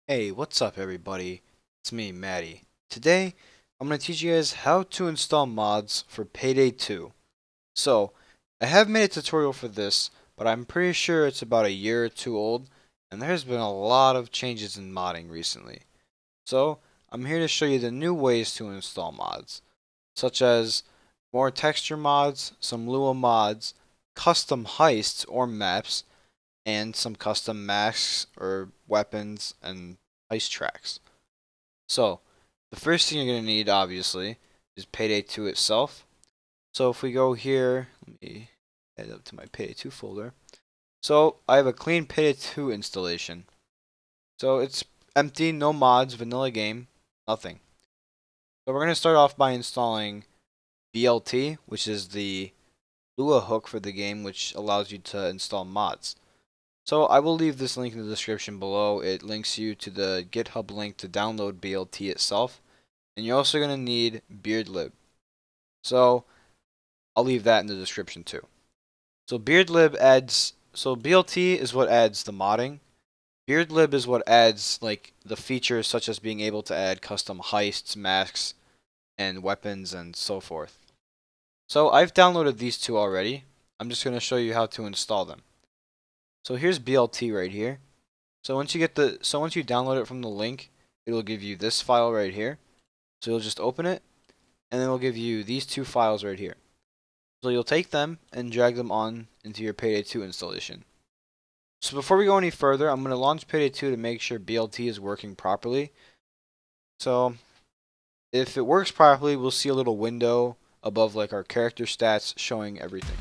Hey, what's up everybody? It's me, Matty. Today, I'm going to teach you guys how to install mods for Payday 2. So, I have made a tutorial for this, but I'm pretty sure it's about a year or two old, and there's been a lot of changes in modding recently. So, I'm here to show you the new ways to install mods, such as more texture mods, some Lua mods, custom heists or maps, and some custom masks or weapons and heist tracks. So, the first thing you're going to need, obviously, is Payday 2 itself. So if we go here, let me head up to my Payday 2 folder. So I have a clean Payday 2 installation. So it's empty, no mods, vanilla game, nothing. So we're going to start off by installing BLT, which is the Lua hook for the game, which allows you to install mods. So I will leave this link in the description below. It links you to the GitHub link to download BLT itself. And you're also going to need beardlib. So I'll leave that in the description too. So BLT is what adds the modding. Beardlib is what adds like the features such as being able to add custom heists, masks, and weapons and so forth. So I've downloaded these two already. I'm just going to show you how to install them. So here's BLT right here. So once you download it from the link, it'll give you this file right here. So you'll just open it, and then it'll give you these two files right here. So you'll take them and drag them on into your Payday 2 installation. So before we go any further, I'm going to launch Payday 2 to make sure BLT is working properly. So if it works properly, we'll see a little window above like our character stats showing everything.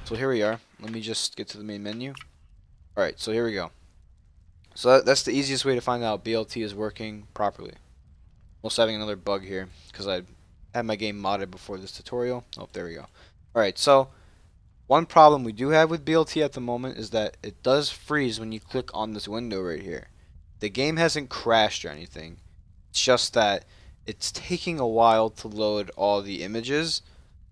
So here we are. Let me just get to the main menu. Alright, so here we go. So that's the easiest way to find out BLT is working properly. Almost having another bug here because I had my game modded before this tutorial. Oh, there we go. Alright, so one problem we do have with BLT at the moment is that it does freeze when you click on this window right here. The game hasn't crashed or anything. It's just that it's taking a while to load all the images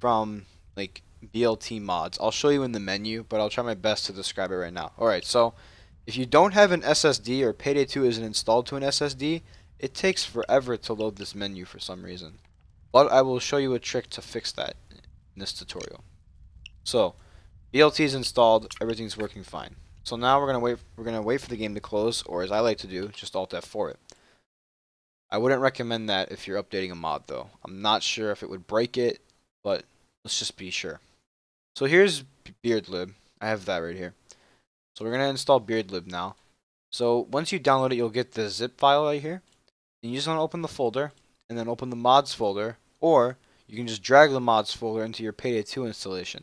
from like BLT mods. I'll show you in the menu, but I'll try my best to describe it right now. Alright, so if you don't have an SSD or Payday 2 isn't installed to an SSD, it takes forever to load this menu for some reason. But I will show you a trick to fix that in this tutorial. So, BLT is installed, everything's working fine. So now we're gonna wait for the game to close, or as I like to do, just Alt F4 it. I wouldn't recommend that if you're updating a mod though. I'm not sure if it would break it, but let's just be sure. So here's beardlib. I have that right here. So we're gonna install beardlib now. So once you download it, you'll get the zip file right here. And you just want to open the folder, and then open the mods folder, or you can just drag the mods folder into your Payday 2 installation.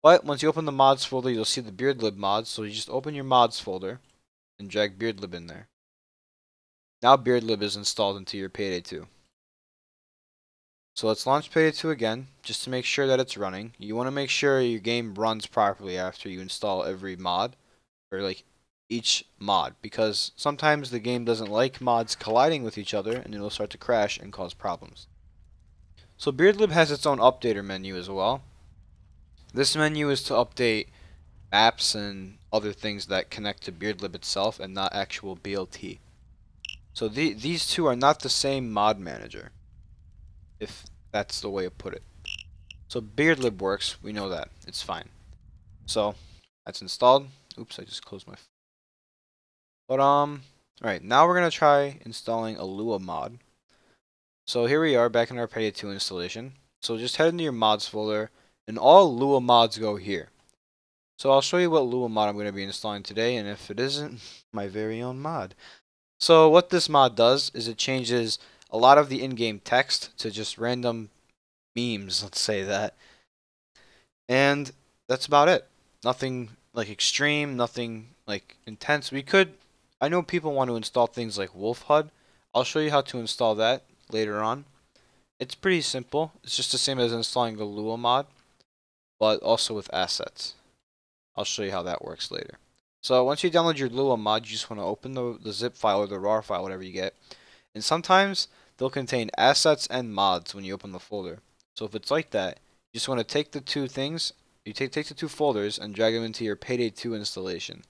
But once you open the mods folder, you'll see the beardlib mods, so you just open your mods folder and drag beardlib in there. Now beardlib is installed into your Payday 2. So let's launch Payday 2 again, just to make sure that it's running. You want to make sure your game runs properly after you install every mod, or like each mod, because sometimes the game doesn't like mods colliding with each other and it'll start to crash and cause problems. So beardlib has its own updater menu as well. This menu is to update maps and other things that connect to beardlib itself and not actual BLT. So these two are not the same mod manager, if that's the way to put it. So beardlib works, we know that, it's fine. So that's installed. Oops, I just closed my. But alright, now we're gonna try installing a Lua mod. So here we are back in our Payday 2 installation. So just head into your mods folder, and all Lua mods go here. So I'll show you what Lua mod I'm gonna be installing today, and if it isn't, my very own mod. So what this mod does is it changes a lot of the in-game text to just random memes, let's say that. And that's about it. Nothing like extreme, nothing like intense. I know people want to install things like Wolf HUD. I'll show you how to install that later on. It's pretty simple. It's just the same as installing the Lua mod, but also with assets. I'll show you how that works later. So once you download your Lua mod, you just want to open the zip file or the RAR file, whatever you get. And sometimes they'll contain assets and mods when you open the folder. So if it's like that, you just want to take the two things, take the two folders and drag them into your Payday 2 installation.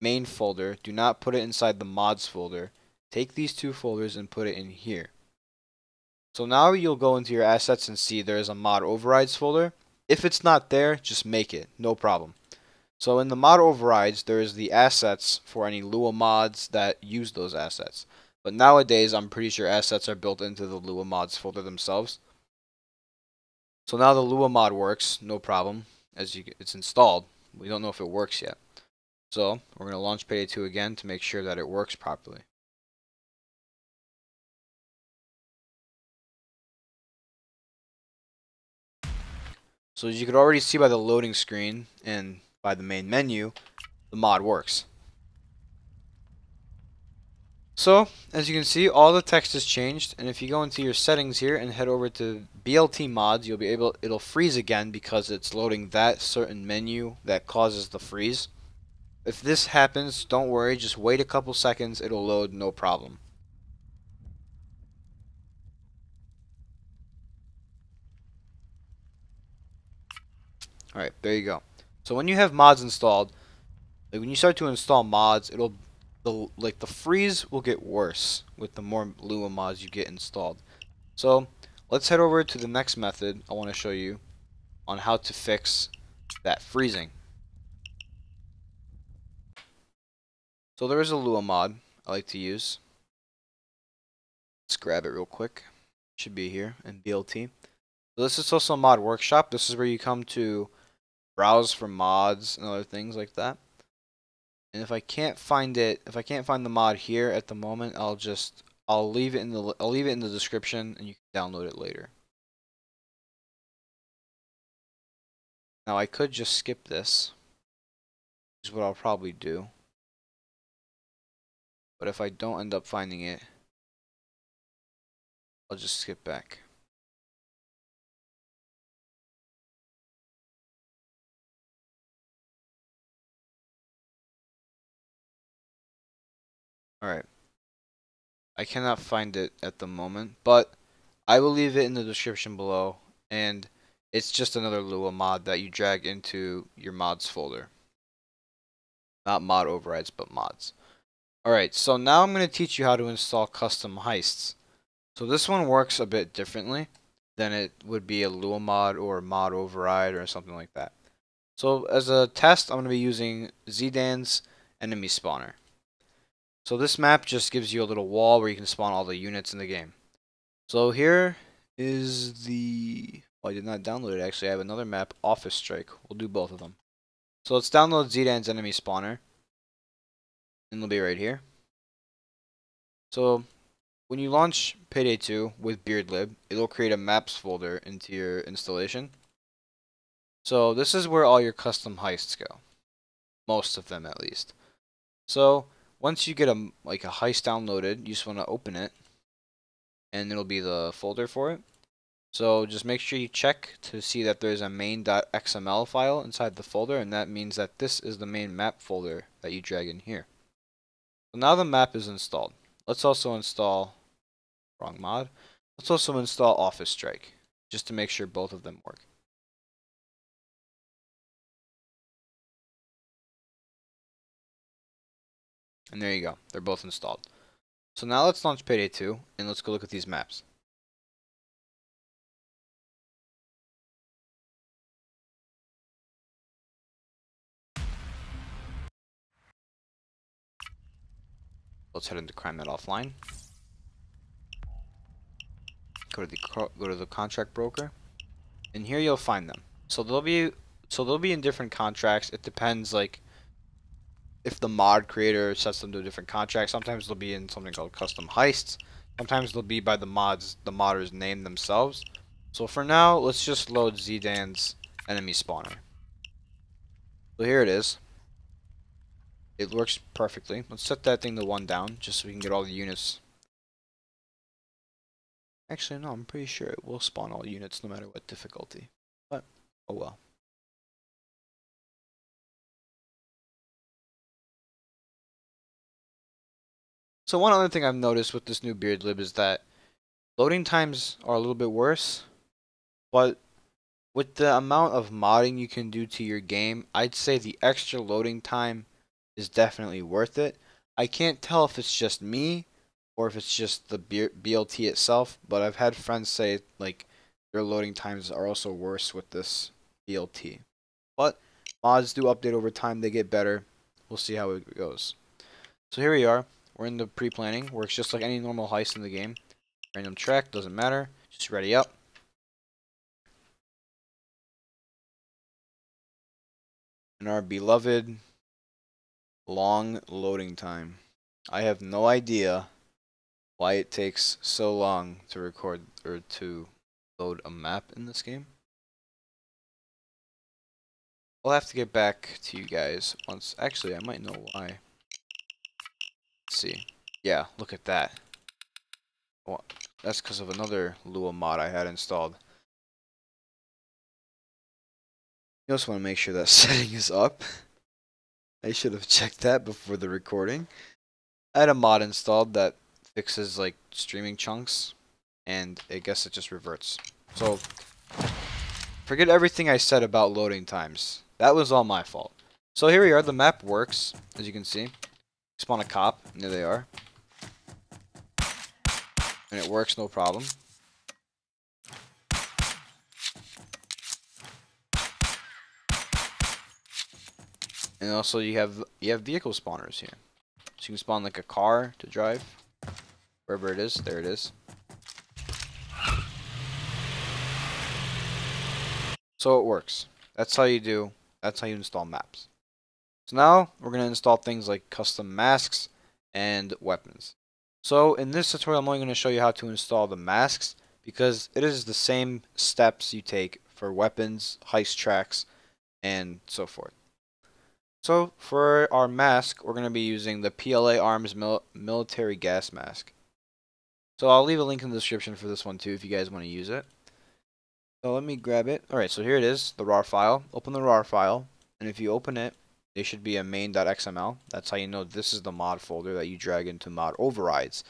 main folder. Do not put it inside the mods folder. Take these two folders and put it in here. So now you'll go into your assets and see there's a mod overrides folder. If it's not there, just make it, no problem. So in the mod overrides, there's the assets for any Lua mods that use those assets. But nowadays, I'm pretty sure assets are built into the Lua mods folder themselves. So now the Lua mod works, no problem, it's installed. We don't know if it works yet. So we're going to launch Payday 2 again to make sure that it works properly. So as you could already see by the loading screen and by the main menu, the mod works. So, as you can see, all the text has changed, and if you go into your settings here and head over to BLT mods, it'll freeze again because it's loading that certain menu that causes the freeze. If this happens, don't worry, just wait a couple seconds, it'll load, no problem. Alright, there you go. So when you have mods installed, like when you start to install mods, the freeze will get worse with the more Lua mods you get installed. So let's head over to the next method I want to show you on how to fix that freezing. So there is a Lua mod I like to use. Let's grab it real quick. It should be here in BLT. So this is also a mod workshop. This is where you come to browse for mods and other things like that. And if I can't find the mod here at the moment, I'll leave it in the description and you can download it later. Now I could just skip this, which is what I'll probably do. But if I don't end up finding it, I'll just skip back. Alright. I cannot find it at the moment, but I will leave it in the description below, and it's just another Lua mod that you drag into your mods folder. Not mod overrides, but mods. Alright, so now I'm going to teach you how to install custom heists. So this one works a bit differently than it would be a Lua mod or a mod override or something like that. So as a test, I'm going to be using Zdan's enemy spawner. So this map just gives you a little wall where you can spawn all the units in the game. So here is I did not download it actually. I have another map, Office Strike. We'll do both of them. So let's download Zdan's enemy spawner. And it'll be right here. So when you launch Payday 2 with BeardLib, it'll create a maps folder into your installation. So this is where all your custom heists go. Most of them at least. So once you get a heist downloaded, you just want to open it, and it'll be the folder for it. So just make sure you check to see that there's a main.xml file inside the folder, and that means that this is the main map folder that you drag in here. So now the map is installed. Let's also install, wrong mod, let's also install Office Strike, just to make sure both of them work. And there you go, they're both installed. So now let's launch Payday 2, and let's go look at these maps. Let's head into Crime Net Offline. Go to the contract broker, and here you'll find them. So they'll be in different contracts. It depends, like, if the mod creator sets them to a different contract. Sometimes they'll be in something called custom heists. Sometimes they'll be by the modders name themselves. So for now, let's just load Zdan's enemy spawner. So here it is. It works perfectly. Let's set that thing to 1 down, just so we can get all the units. Actually, no, I'm pretty sure it will spawn all units no matter what difficulty. But, oh well. So one other thing I've noticed with this new BeardLib is that loading times are a little bit worse, but with the amount of modding you can do to your game, I'd say the extra loading time is definitely worth it. I can't tell if it's just me or if it's just the BLT itself, but I've had friends say like their loading times are also worse with this BLT. But mods do update over time, they get better. We'll see how it goes. So here we are. We're in the pre-planning. Works just like any normal heist in the game. Random track, doesn't matter. Just ready up. And our beloved long loading time. I have no idea why it takes so long to record or to load a map in this game. I'll have to get back to you guys once. Actually, I might know why. Let's see. Yeah, look at that. Well, that's because of another Lua mod I had installed. You also want to make sure that setting is up. I should have checked that before the recording. I had a mod installed that fixes like streaming chunks, and I guess it just reverts. So forget everything I said about loading times. That was all my fault. So here we are. The map works, as you can see. Spawn a cop, and there they are. And it works no problem. And also you have vehicle spawners here. So you can spawn like a car to drive. Wherever it is, there it is. So it works. That's how you install maps. So now we're going to install things like custom masks and weapons. So in this tutorial I'm only going to show you how to install the masks because it is the same steps you take for weapons, heist tracks, and so forth. So for our mask, we're going to be using the PLA Arms Military Gas Mask. So I'll leave a link in the description for this one too if you guys want to use it. So let me grab it. Alright, so here it is, the RAR file. Open the RAR file, and if you open it, there should be a main.xml. That's how you know this is the mod folder that you drag into mod overrides.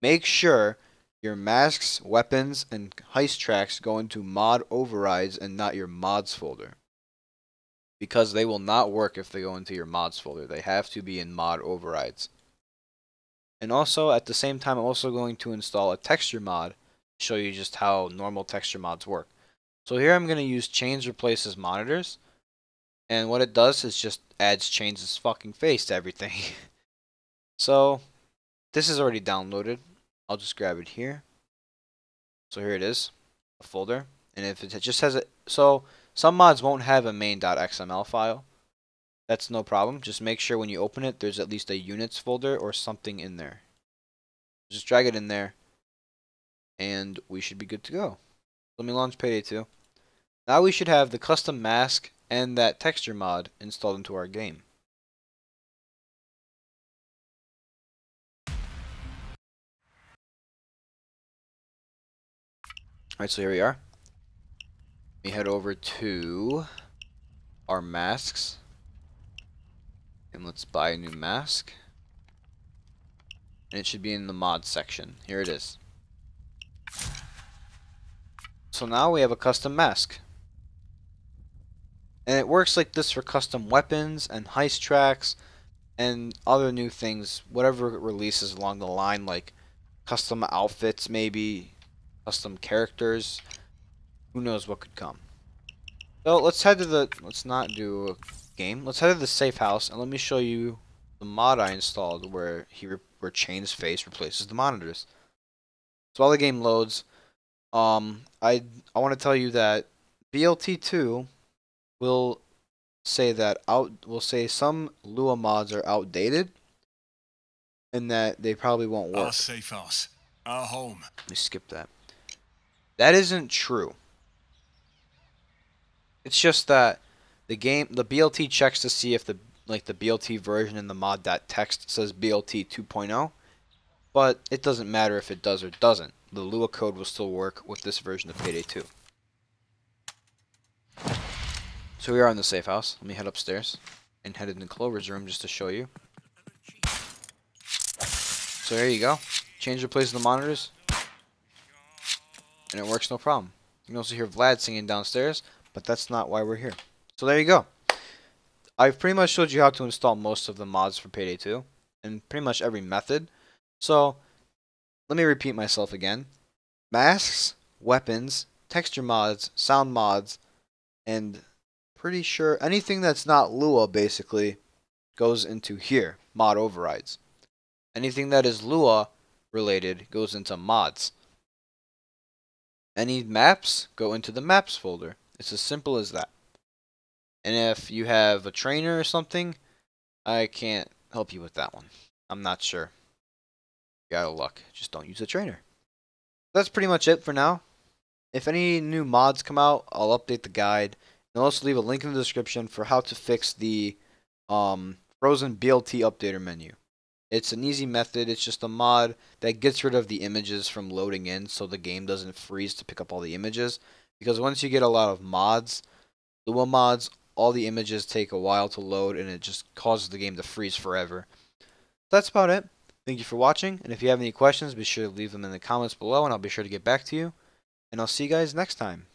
Make sure your masks, weapons, and heist tracks go into mod overrides and not your mods folder. Because they will not work if they go into your mods folder. They have to be in mod overrides. And also, at the same time, I'm also going to install a texture mod to show you just how normal texture mods work. So here I'm going to use Chains Replaces Monitors. And what it does is just adds Chains' fucking face to everything. So, this is already downloaded. I'll just grab it here. So here it is, a folder. And if it just has it, so some mods won't have a main.xml file. That's no problem. Just make sure when you open it, there's at least a units folder or something in there. Just drag it in there, and we should be good to go. Let me launch Payday 2. Now we should have the custom mask and that texture mod installed into our game. Alright, so here we are. We head over to our masks. And let's buy a new mask. And it should be in the mod section. Here it is. So now we have a custom mask. And it works like this for custom weapons and heist tracks and other new things, whatever it releases along the line, like custom outfits maybe, custom characters, who knows what could come. So let's head to the, let's not do a game, let's head to the safe house and let me show you the mod I installed where where Chain's face replaces the monitors. So while the game loads, I want to tell you that BLT2 will say that some Lua mods are outdated and that they probably won't work. Our safe house, our home. Let me skip that. That isn't true. It's just that the BLT checks to see if the BLT version in the mod.txt says BLT 2.0, but it doesn't matter if it does or doesn't. The Lua code will still work with this version of Payday 2. So we are in the safe house. Let me head upstairs and head into Clover's room just to show you. So here you go. Change replaces the monitors. And it works no problem. You can also hear Vlad singing downstairs, but that's not why we're here. So there you go. I've pretty much showed you how to install most of the mods for Payday 2, and pretty much every method. So, let me repeat myself again. Masks, weapons, texture mods, sound mods, and pretty sure anything that's not Lua basically goes into here, mod overrides. Anything that is Lua related goes into mods. Any maps go into the maps folder. It's as simple as that. And if you have a trainer or something, I can't help you with that one. I'm not sure. You're out of luck. Just don't use a trainer. That's pretty much it for now. If any new mods come out, I'll update the guide. And I'll also leave a link in the description for how to fix the frozen BLT updater menu. It's an easy method. It's just a mod that gets rid of the images from loading in so the game doesn't freeze to pick up all the images. Because once you get a lot of mods, Lua mods, all the images take a while to load and it just causes the game to freeze forever. That's about it. Thank you for watching, and if you have any questions, be sure to leave them in the comments below and I'll be sure to get back to you. And I'll see you guys next time.